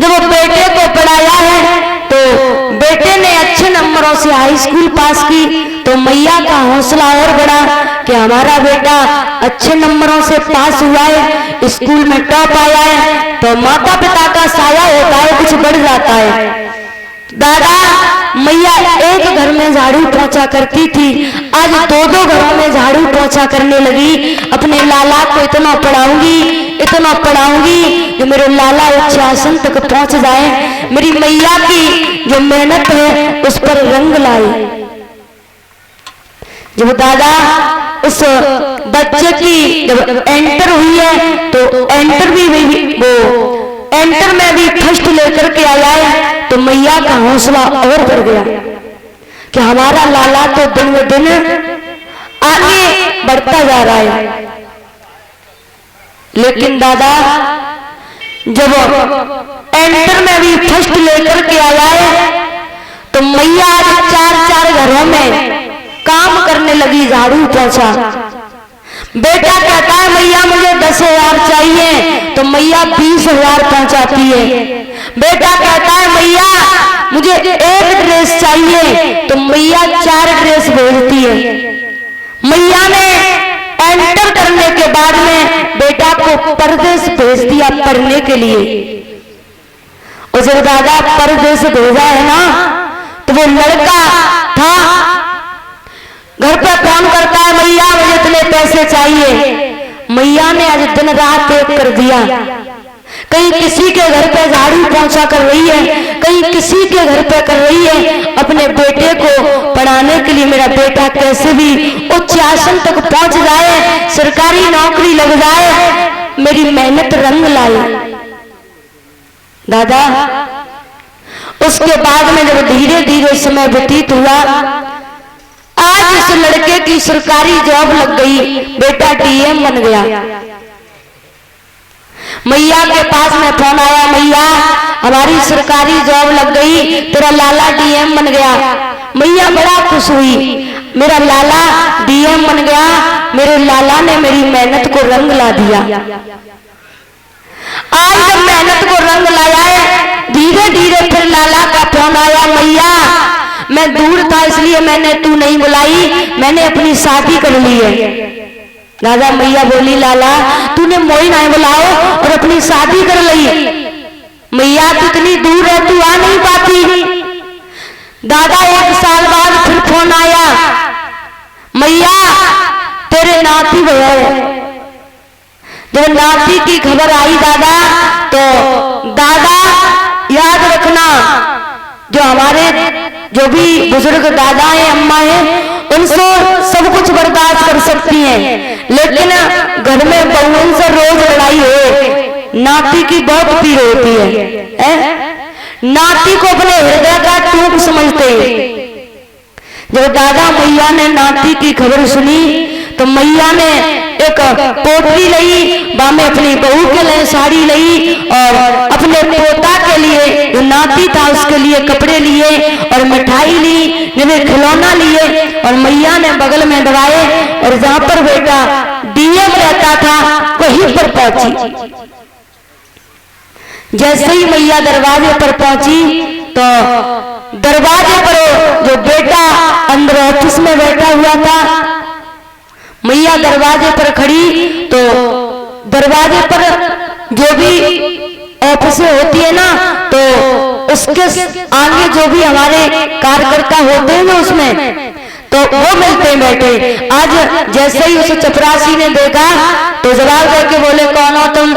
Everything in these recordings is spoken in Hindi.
जब वो बेटे को पढ़ाया है तो बेटे ने अच्छे नंबरों से हाई स्कूल पास की, तो मैया का हौसला और बढ़ा कि हमारा बेटा अच्छे नंबरों से पास हुआ है, स्कूल में टॉप आया है। तो माता पिता का साया होता है, कुछ बढ़ जाता है। दादा मैया एक घर में झाड़ू पोंछा करती थी, आज दो दो घरों में झाड़ू पोंछा करने लगी। अपने लाला को इतना पढ़ाऊंगी कि मेरे लाला उच्च आसन तक पहुंच जाए। मेरी मैया की जो मेहनत है उस पर रंग लाए। जब दादा उस बच्चे की जब एंटर हुई है तो एंटर में भी फर्स्ट लेकर के आया है, तो मैया का हौसला और बढ़ गया कि हमारा लाला तो दिन ब दिन आगे बढ़ता जा रहा है। लेकिन दादा जब एंटर में भी फर्स्ट लेकर के आया है तो मैया आज चार घरों में काम करने लगी, झाड़ू पोंछा। बेटा कहता है मैया मुझे 10,000 चाहिए, तो मैया 20,000 पहुंचाती है। बेटा कहता है मैया मुझे एक ड्रेस चाहिए, तो मैया 4 ड्रेस भेजती है। मैया ने एंटर करने के बाद में बेटा को परदेश भेज दिया पढ़ने के लिए। और जब दादा परदेश भेजा है ना, तो वो लड़का था घर पे फोन करता है मैया मुझे इतने पैसे चाहिए। मैया ने आज दिन रात एक कर दिया। कहीं किसी के घर पे झाड़ू पोंछा कर रही है, कहीं किसी के घर पे कर रही है अपने बेटे को पढ़ाने के लिए। मेरा बेटा कैसे भी उच्च आसन तक पहुंच जाए, सरकारी नौकरी लग जाए, मेरी मेहनत रंग लाए। दादा उसके बाद में जब धीरे धीरे समय व्यतीत हुआ, आज इस लड़के की सरकारी जॉब लग गई, बेटा डीएम बन गया। मैया के पास में फोन आया, मैया हमारी सरकारी जॉब लग गई, तेरा लाला डीएम बन गया। मैया बड़ा खुश हुई, मेरा लाला डीएम बन गया, मेरे लाला ने मेरी मेहनत को रंग ला दिया। आज जब मेहनत को रंग लाया है, धीरे धीरे फिर लाला का फोन आया, मैया मैं दूर था इसलिए मैंने तू नहीं बुलाई, मैंने अपनी शादी कर ली है। दादा मैया बोली लाला तूने मोई नहीं बुलाओ और अपनी शादी कर ली। मैया तू इतनी दूर है, तू आ नहीं पाती। दादा 1 साल बाद फिर फोन आया, मैया तेरे नाती भैया। जब नाती की खबर आई दादा, तो दादा याद रखना जो हमारे जो भी बुजुर्ग दादा है अम्मा है उनसे सब कुछ बर्दाश्त कर सकती हैं, लेकिन घर में बहुओं से रोज लड़ाई हो, नाती की बहुत पीड़ होती है। नाती को अपने हृदय का टूक समझते हैं। जब दादा मैया ने नाती की खबर सुनी तो मैया ने एक पोटली ली, बामे अपनी बहू के लिए साड़ी ली और अपने पोता के लिए जो नाती था उसके लिए कपड़े लिए और मिठाई ली, जिन्हें खिलौना लिए और मैया ने बगल में दबाए और जहां पर बेटा डीएम रहता था वहीं पर पहुंची। जैसे ही मैया दरवाजे पर पहुंची तो दरवाजे पर जो बेटा अंदर ऑफिस में बैठा हुआ था, मैया दरवाजे पर खड़ी, तो दरवाजे पर जो भी ऑफिस होती है ना, तो उसके आगे जो भी हमारे कार्यकर्ता होते हैं ना उसमें, तो वो मिलते बैठे। आज जैसे ही उस चपरासी ने देखा तो जवाब देके बोले कौन हो तुम?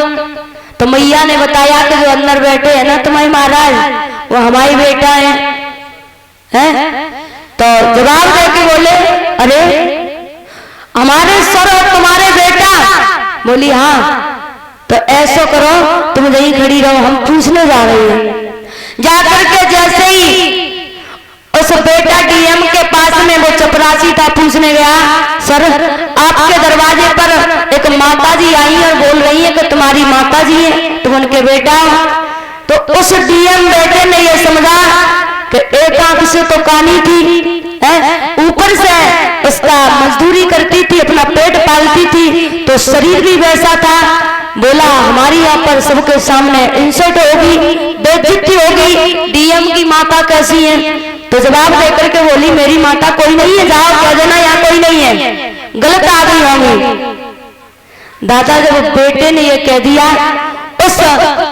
तो मैया ने बताया कि जो अंदर बैठे हैं ना तुम्हारे महाराज, वो हमारी बेटा है? तो जवाब देके बोले अरे हमारे सर और तुम्हारे बेटा? बोली हाँ। तो ऐसा करो तुम यहीं खड़ी रहो, हम पूछने जा रहे हैं। जाकर के जैसे ही उस बेटा डीएम के पास में वो चपरासी था, पूछने गया सर आपके दरवाजे पर एक माता जी आई और बोल रही है कि तुम्हारी माता जी है, तुम उनके बेटा हो। तो उस डीएम बेटे ने ये समझा कि एक आंख से तो कानी थी, ऊपर से उसका मजदूरी करती थी, अपना पेट पालती थी, तो शरीर भी वैसा था। बोला हमारी यहाँ पर सबके सामने इंसल्ट होगी, की माता कैसी है? तो जवाब देकर के बोली मेरी माता कोई नहीं है, जाओ कह देना यहाँ कोई नहीं है, गलत आदमी होंगे। दादा जब बेटे ने ये कह दिया, उस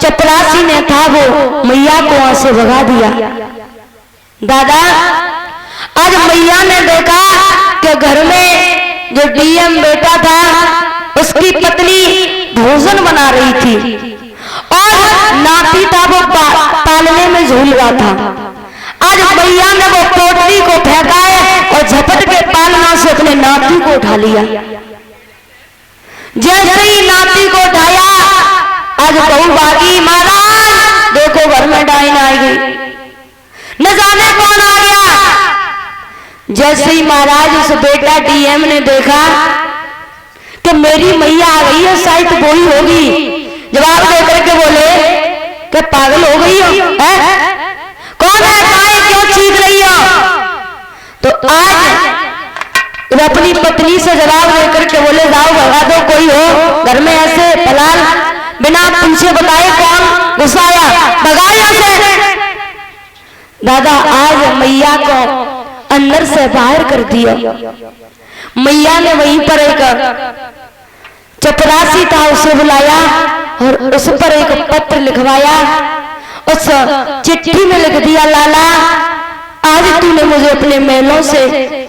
चपरासी ने था वो मैया को वहां से भगा दिया। दादा आज मैया ने देखा कि घर में जो डीएम बेटा था उसकी पत्नी भोजन बना रही थी और नाती था वो पालने में झूल रहा था। आज मैया ने वो पोटली को फेंका है और झपट के पालना से अपने नाती को उठा लिया। जैसे ही नाती को उठाया, आज बहू भागी, महाराज देखो घर में डाइन आ गई, न जाने कौन आ गया। जैसे ही महाराज उस बेटा डीएम ने देखा कि मेरी मैया आ गई है, शायद वो ही होगी। जवाब देकर के बोले कि पागल हो गई हो, कौन है, काय क्यों चीख रही हो? तो आज अपनी पत्नी से जवाब देकर के बोले जाओ भगा दो, कोई हो घर में ऐसे फलाल बिना पूछे बताए कौन घुसाया, भगाया से। दादा आज मैया को अंदर से बाहर कर दिया। मैया ने वहीं पर एक चपरासी था उसे बुलाया और उस पर एक पत्र लिखवाया। उस चिट्ठी में लिख दिया, लाला आज तूने मुझे अपने महलों से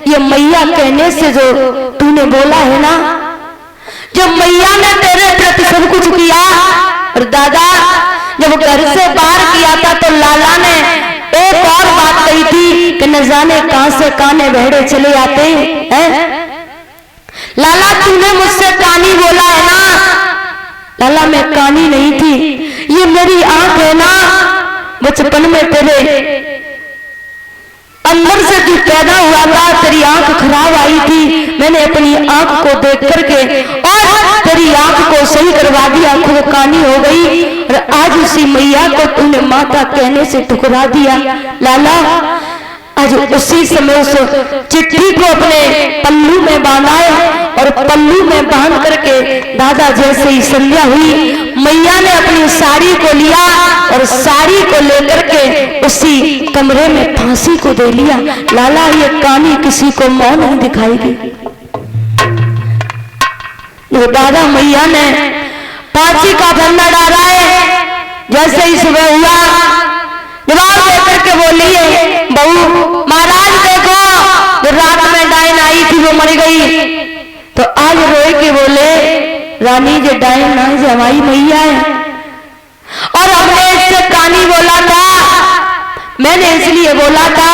ये मैया कहने से जो तूने बोला है ना, जब मैया ने तेरे प्रति सब कुछ किया, और दादा जब घर से बाहर किया था तो लाला ने एक और बात कही थी कि न जाने कहां से काने बहरे चले आते हैं। लाला तूने मुझसे कानी बोला है ना, लाला मैं कानी नहीं थी, ये मेरी आंख है ना, बचपन में तेरे अंदर से तू पैदा हुआ था, तेरी आंख खराब आई थी, मैंने अपनी आंख को देख करके और तेरी आंख को सही करवा दिया, आंख कानी हो गई, और आज उसी मैया को तूने माता कहने से ठुकरा दिया। लाला आज उसी समय उस चिट्ठी को अपने पल्लू में बांधा और पल्लू में बांध करके दादा जैसे ही संध्या हुई, मैया ने अपनी साड़ी को लिया और साड़ी को लेकर के उसी कमरे में फांसी को दे लिया। लाला ये कहानी किसी को मौन नहीं दिखाएगी। वो दादा मैया ने फांसी का फंदा डाला है। जैसे ही सुबह हुआ, जवाब देकर के बोली है बहू महाराज देखो जो रात में डाइन आई थी वो मर गई। तो आज रोए के बोले रानी जो डाइन ना जो हमारी मैया है, और हमने इससे कहानी बोला था, मैंने इसलिए बोला था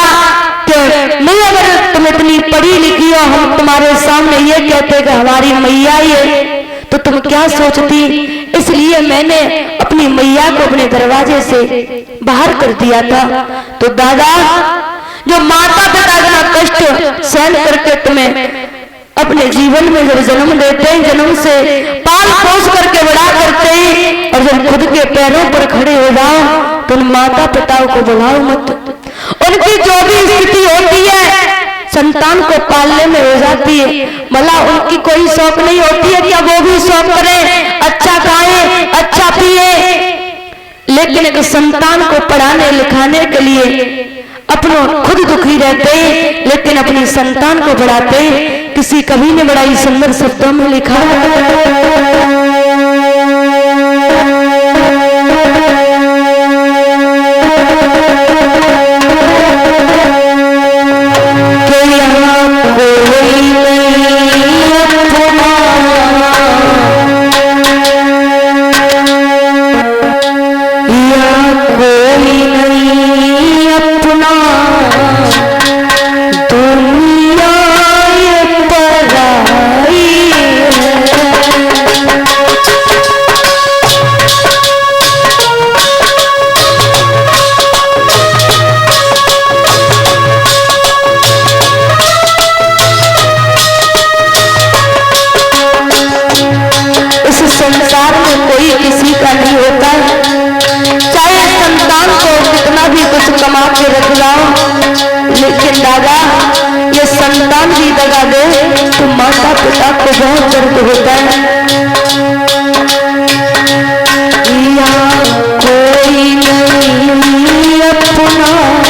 कि नहीं अगर तुम इतनी पढ़ी लिखी हो, हम तुम्हारे सामने ये कहते कि हमारी मैया ही है तो तुम क्या सोचती, इसलिए मैंने अपनी मैया को अपने दरवाजे से बाहर कर दिया था। तो दादा जो माता पिता इतना कष्ट सहन करके तुम्हें अपने जीवन में जब जन्म देते हैं, जन्म से पाल पोस करके बड़ा करते हैं, और जब खुद के पैरों पर खड़े हो जाओ तो उन माता पिताओं को बुलाओ मत। उनकी जो भी स्थिति होती है संतान को पालने में हो जाती है, भला उनकी कोई शौक नहीं होती है क्या वो भी शौक करें, अच्छा खाए अच्छा पिए, लेकिन एक संतान को पढ़ाने लिखाने के लिए अपनों खुद दुखी रहते हैं लेकिन अपनी संतान को बढ़ाते हैं। किसी कवि ने बड़ा ही सुंदर शब्दों में लिखा कोई नहीं अपना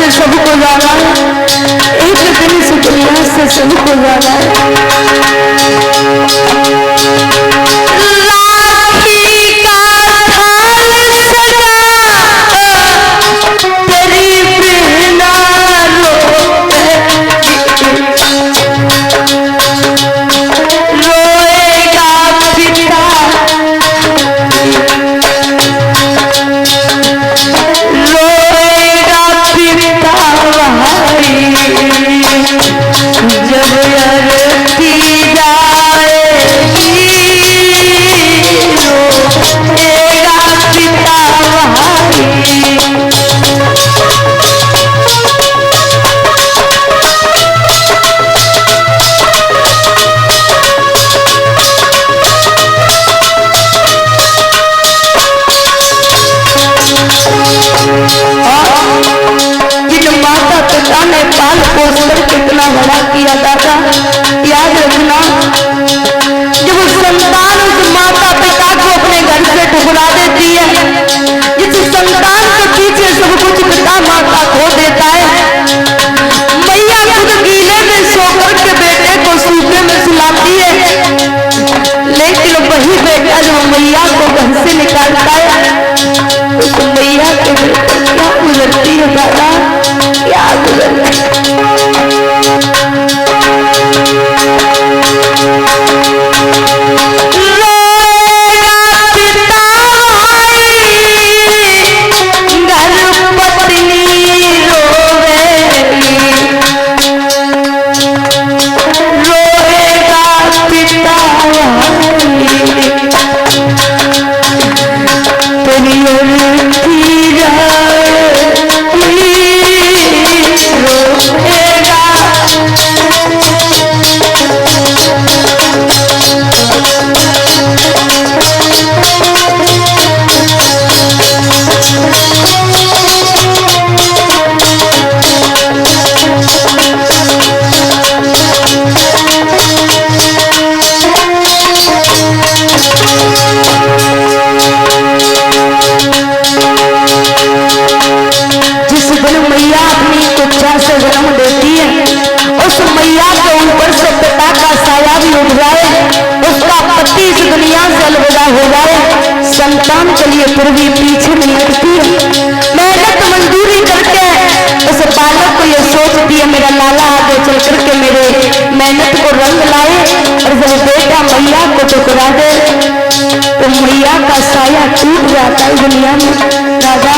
से सबको जाना है, एक दिन इस दुनिया से सबको जाना है। कितना बड़ा किया दादा, याद रखना जब संतान उस माता पिता को अपने घर से ठुकरा देती है, जिस संतान के पीछे सब कुछ पिता माता खो देता है, मैया खुद गीले में सोकर के बेटे को सूखे में सुलाती है, लेकिन वही बेटा जब मैया को घर से निकालता है उस मैया के बेटे क्या गुजरती है दादा, क्या गुजरती है। संतान के लिए फिर भी पीछे नहीं हटती है, मेहनत मजदूरी करके उस बालक को ये सोचती है मेरा लाला आगे चल करके मेरे मेहनत को रंग लाए, और जब बेटा मैया को ठुकरा दे तो मैया का साया टूट जाता है दुनिया में राजा।